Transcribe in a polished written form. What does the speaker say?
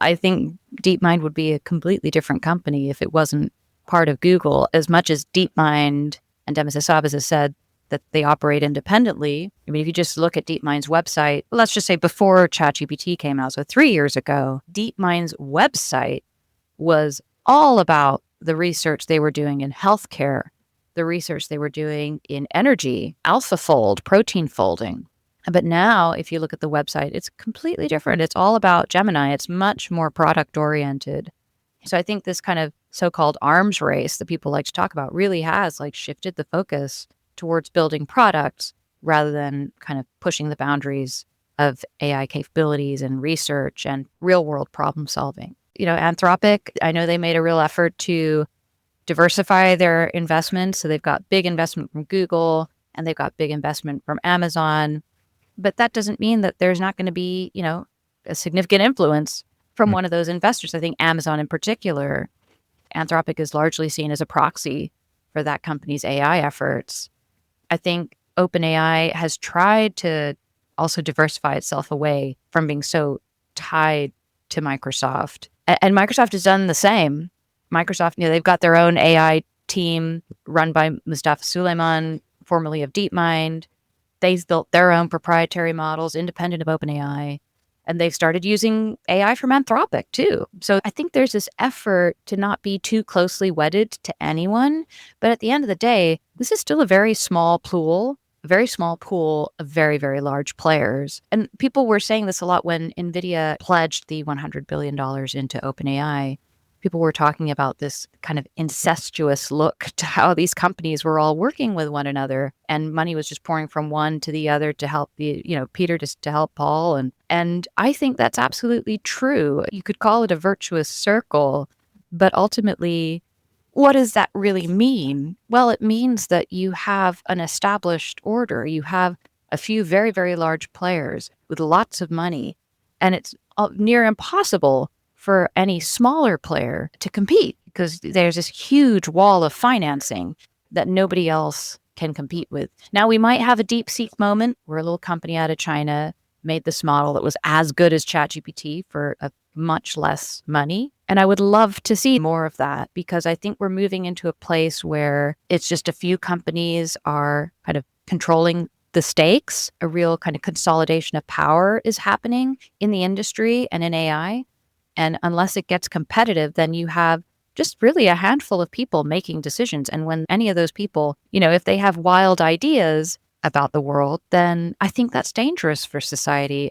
I think DeepMind would be a completely different company if it wasn't part of Google. As much as DeepMind and Demis Hassabis has said that they operate independently. I mean, if you just look at DeepMind's website, let's just say before ChatGPT came out, so 3 years ago, DeepMind's website was all about the research they were doing in healthcare, the research they were doing in energy, AlphaFold, protein folding. But now, if you look at the website, it's completely different. It's all about Gemini. It's much more product oriented. So I think this kind of so-called arms race that people like to talk about really has like shifted the focus towards building products rather than kind of pushing the boundaries of AI capabilities and research and real world problem solving. Anthropic, I know they made a real effort to diversify their investments. So they've got big investment from Google and they've got big investment from Amazon. But that doesn't mean that there's not going to be, a significant influence from one of those investors. I think Amazon in particular, Anthropic is largely seen as a proxy for that company's AI efforts. I think OpenAI has tried to also diversify itself away from being so tied to Microsoft. And Microsoft has done the same. Microsoft, they've got their own AI team run by Mustafa Suleyman, formerly of DeepMind. They've built their own proprietary models independent of OpenAI. And they've started using AI from Anthropic too. So I think there's this effort to not be too closely wedded to anyone. But at the end of the day, this is still a very small pool of very, very large players. And people were saying this a lot when NVIDIA pledged the $100 billion into OpenAI. People were talking about this kind of incestuous look to how these companies were all working with one another, and money was just pouring from one to the other to help Peter to help Paul. And I think that's absolutely true. You could call it a virtuous circle, but ultimately, what does that really mean? Well, it means that you have an established order. You have a few very, very large players with lots of money, and it's near impossible for any smaller player to compete because there's this huge wall of financing that nobody else can compete with. Now, we might have a DeepSeek moment where a little company out of China made this model that was as good as ChatGPT for a much less money. And I would love to see more of that because I think we're moving into a place where it's just a few companies are kind of controlling the stakes. A real kind of consolidation of power is happening in the industry and in AI. And unless it gets competitive, then you have just really a handful of people making decisions. And when any of those people, if they have wild ideas about the world, then I think that's dangerous for society.